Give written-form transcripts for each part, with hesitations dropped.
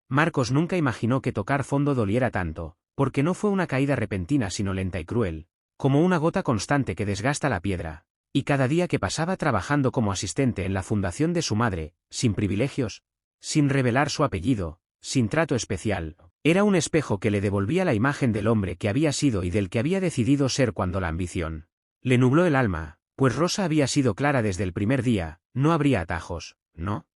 Marcos nunca imaginó que tocar fondo doliera tanto, porque no fue una caída repentina sino lenta y cruel, como una gota constante que desgasta la piedra. Y cada día que pasaba trabajando como asistente en la fundación de su madre, sin privilegios, sin revelar su apellido, sin trato especial, era un espejo que le devolvía la imagen del hombre que había sido y del que había decidido ser cuando la ambición le nubló el alma, pues Rosa había sido clara desde el primer día, no habría atajos, ¿no?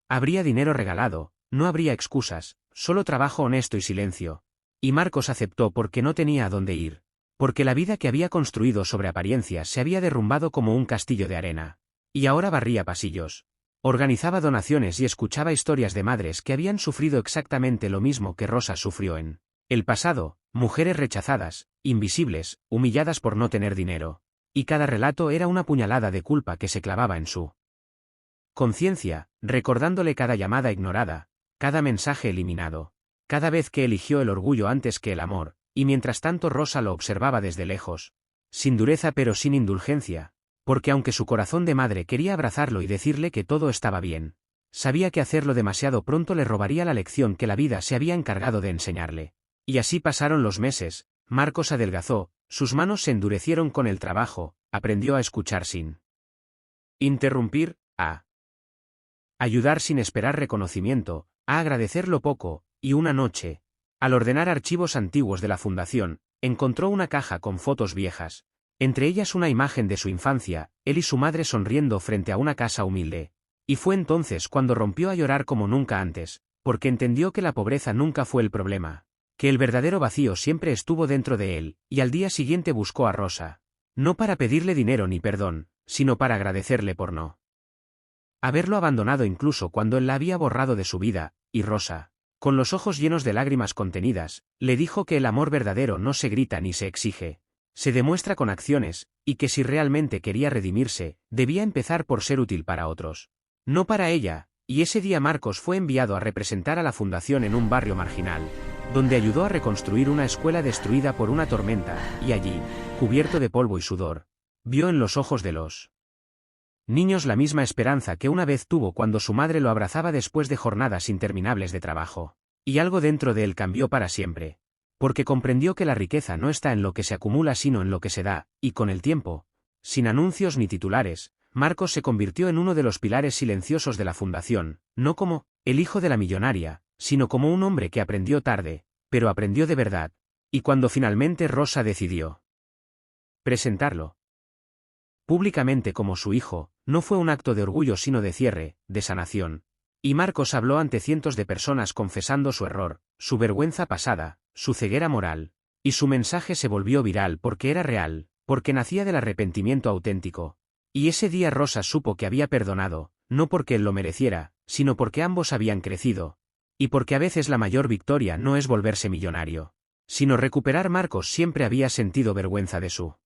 Habría dinero regalado, no habría excusas, solo trabajo honesto y silencio. Y Marcos aceptó porque no tenía a dónde ir. Porque la vida que había construido sobre apariencias se había derrumbado como un castillo de arena. Y ahora barría pasillos. Organizaba donaciones y escuchaba historias de madres que habían sufrido exactamente lo mismo que Rosa sufrió en el pasado, mujeres rechazadas, invisibles, humilladas por no tener dinero. Y cada relato era una puñalada de culpa que se clavaba en su conciencia, recordándole cada llamada ignorada, cada mensaje eliminado, cada vez que eligió el orgullo antes que el amor, y mientras tanto Rosa lo observaba desde lejos, sin dureza pero sin indulgencia, porque aunque su corazón de madre quería abrazarlo y decirle que todo estaba bien, sabía que hacerlo demasiado pronto le robaría la lección que la vida se había encargado de enseñarle. Y así pasaron los meses, Marcos adelgazó, sus manos se endurecieron con el trabajo, aprendió a escuchar sin interrumpir, a ayudar sin esperar reconocimiento, a agradecer lo poco, y una noche, al ordenar archivos antiguos de la fundación, encontró una caja con fotos viejas, entre ellas una imagen de su infancia, él y su madre sonriendo frente a una casa humilde. Y fue entonces cuando rompió a llorar como nunca antes, porque entendió que la pobreza nunca fue el problema, que el verdadero vacío siempre estuvo dentro de él, y al día siguiente buscó a Rosa, no para pedirle dinero ni perdón, sino para agradecerle por no haberlo abandonado incluso cuando él la había borrado de su vida, y Rosa, con los ojos llenos de lágrimas contenidas, le dijo que el amor verdadero no se grita ni se exige, se demuestra con acciones, y que si realmente quería redimirse, debía empezar por ser útil para otros, no para ella, y ese día Marcos fue enviado a representar a la fundación en un barrio marginal, donde ayudó a reconstruir una escuela destruida por una tormenta, y allí, cubierto de polvo y sudor, vio en los ojos de los niños la misma esperanza que una vez tuvo cuando su madre lo abrazaba después de jornadas interminables de trabajo. Y algo dentro de él cambió para siempre. Porque comprendió que la riqueza no está en lo que se acumula sino en lo que se da, y con el tiempo, sin anuncios ni titulares, Marcos se convirtió en uno de los pilares silenciosos de la fundación, no como el hijo de la millonaria, sino como un hombre que aprendió tarde, pero aprendió de verdad, y cuando finalmente Rosa decidió presentarlo públicamente como su hijo, no fue un acto de orgullo sino de cierre, de sanación. Y Marcos habló ante cientos de personas confesando su error, su vergüenza pasada, su ceguera moral. Y su mensaje se volvió viral porque era real, porque nacía del arrepentimiento auténtico. Y ese día Rosa supo que había perdonado, no porque él lo mereciera, sino porque ambos habían crecido. Y porque a veces la mayor victoria no es volverse millonario, sino recuperar. Marcos siempre había sentido vergüenza de su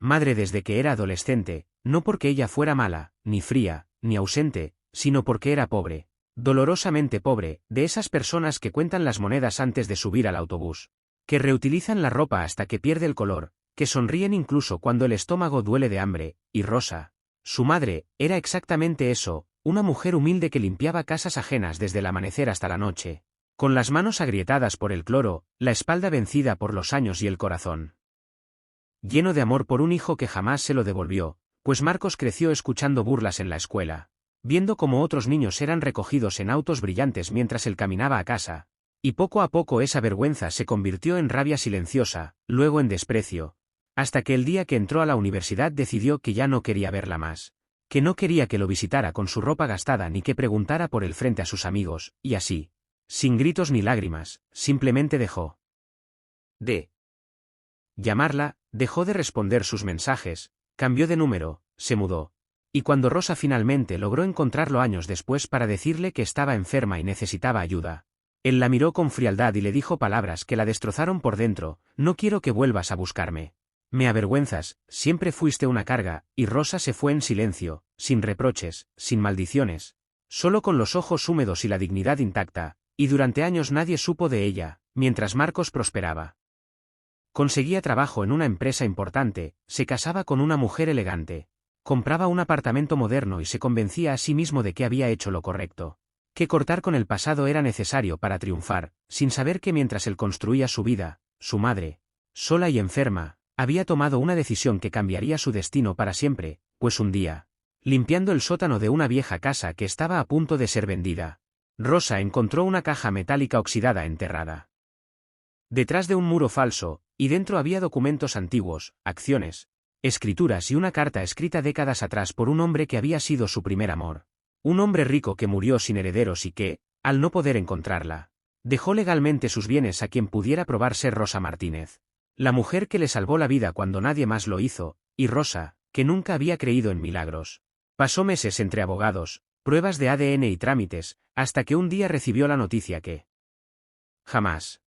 madre desde que era adolescente, no porque ella fuera mala, ni fría, ni ausente, sino porque era pobre, dolorosamente pobre, de esas personas que cuentan las monedas antes de subir al autobús, que reutilizan la ropa hasta que pierde el color, que sonríen incluso cuando el estómago duele de hambre. Y Rosa, su madre, era exactamente eso, una mujer humilde que limpiaba casas ajenas desde el amanecer hasta la noche, con las manos agrietadas por el cloro, la espalda vencida por los años y el corazón lleno de amor por un hijo que jamás se lo devolvió, pues Marcos creció escuchando burlas en la escuela, viendo cómo otros niños eran recogidos en autos brillantes mientras él caminaba a casa, y poco a poco esa vergüenza se convirtió en rabia silenciosa, luego en desprecio, hasta que el día que entró a la universidad decidió que ya no quería verla más, que no quería que lo visitara con su ropa gastada ni que preguntara por él frente a sus amigos, y así, sin gritos ni lágrimas, simplemente dejó de llamarla, dejó de responder sus mensajes, cambió de número, se mudó. Y cuando Rosa finalmente logró encontrarlo años después para decirle que estaba enferma y necesitaba ayuda, él la miró con frialdad y le dijo palabras que la destrozaron por dentro: no quiero que vuelvas a buscarme. Me avergüenzas, siempre fuiste una carga. Y Rosa se fue en silencio, sin reproches, sin maldiciones, solo con los ojos húmedos y la dignidad intacta, y durante años nadie supo de ella, mientras Marcos prosperaba. Conseguía trabajo en una empresa importante, se casaba con una mujer elegante, compraba un apartamento moderno y se convencía a sí mismo de que había hecho lo correcto. que cortar con el pasado era necesario para triunfar, sin saber que mientras él construía su vida, su madre, sola y enferma, había tomado una decisión que cambiaría su destino para siempre, pues un día, limpiando el sótano de una vieja casa que estaba a punto de ser vendida, Rosa encontró una caja metálica oxidada enterrada detrás de un muro falso, y dentro había documentos antiguos, acciones, escrituras y una carta escrita décadas atrás por un hombre que había sido su primer amor. Un hombre rico que murió sin herederos y que, al no poder encontrarla, dejó legalmente sus bienes a quien pudiera probar ser Rosa Martínez. La mujer que le salvó la vida cuando nadie más lo hizo, y Rosa, que nunca había creído en milagros. Pasó meses entre abogados, pruebas de ADN y trámites, hasta que un día recibió la noticia que jamás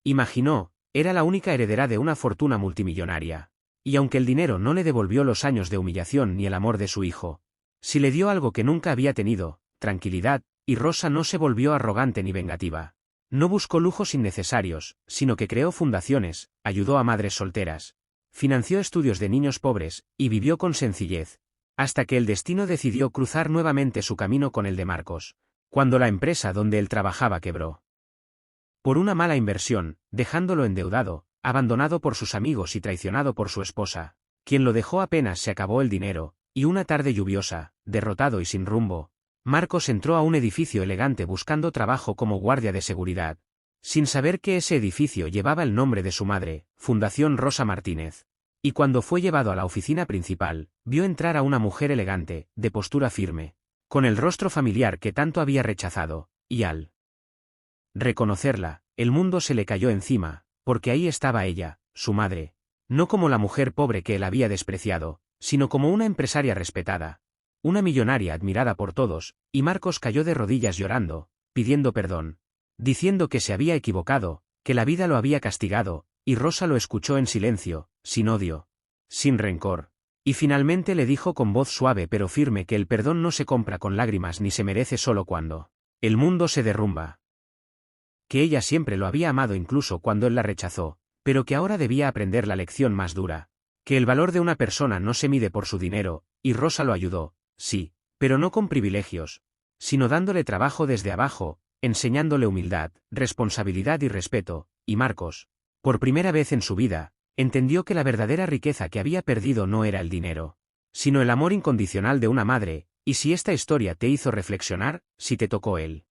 imaginó, era la única heredera de una fortuna multimillonaria. Y aunque el dinero no le devolvió los años de humillación ni el amor de su hijo, sí le dio algo que nunca había tenido, tranquilidad, y Rosa no se volvió arrogante ni vengativa. No buscó lujos innecesarios, sino que creó fundaciones, ayudó a madres solteras, financió estudios de niños pobres, y vivió con sencillez, hasta que el destino decidió cruzar nuevamente su camino con el de Marcos, cuando la empresa donde él trabajaba quebró. Por una mala inversión, dejándolo endeudado, abandonado por sus amigos y traicionado por su esposa, quien lo dejó apenas se acabó el dinero, y una tarde lluviosa, derrotado y sin rumbo, Marcos entró a un edificio elegante buscando trabajo como guardia de seguridad, sin saber que ese edificio llevaba el nombre de su madre, Fundación Rosa Martínez. Y cuando fue llevado a la oficina principal, vio entrar a una mujer elegante, de postura firme, con el rostro familiar que tanto había rechazado, y al reconocerla, el mundo se le cayó encima, porque ahí estaba ella, su madre, no como la mujer pobre que él había despreciado, sino como una empresaria respetada, una millonaria admirada por todos, y Marcos cayó de rodillas llorando, pidiendo perdón, diciendo que se había equivocado, que la vida lo había castigado, y Rosa lo escuchó en silencio, sin odio, sin rencor, y finalmente le dijo con voz suave pero firme que el perdón no se compra con lágrimas ni se merece solo cuando el mundo se derrumba. Que ella siempre lo había amado incluso cuando él la rechazó, pero que ahora debía aprender la lección más dura, que el valor de una persona no se mide por su dinero, y Rosa lo ayudó, sí, pero no con privilegios, sino dándole trabajo desde abajo, enseñándole humildad, responsabilidad y respeto, y Marcos, por primera vez en su vida, entendió que la verdadera riqueza que había perdido no era el dinero, sino el amor incondicional de una madre, y si esta historia te hizo reflexionar, si te tocó él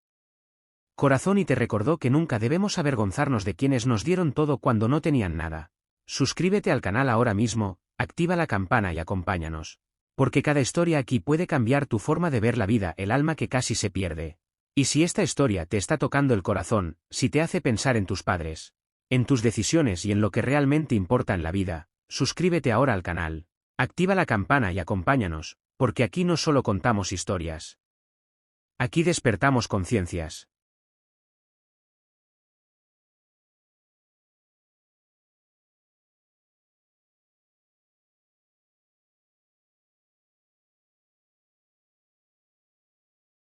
corazón y te recordó que nunca debemos avergonzarnos de quienes nos dieron todo cuando no tenían nada. Suscríbete al canal ahora mismo, activa la campana y acompáñanos. Porque cada historia aquí puede cambiar tu forma de ver la vida, el alma que casi se pierde. Y si esta historia te está tocando el corazón, si te hace pensar en tus padres, en tus decisiones y en lo que realmente importa en la vida, suscríbete ahora al canal. Activa la campana y acompáñanos, porque aquí no solo contamos historias. Aquí despertamos conciencias.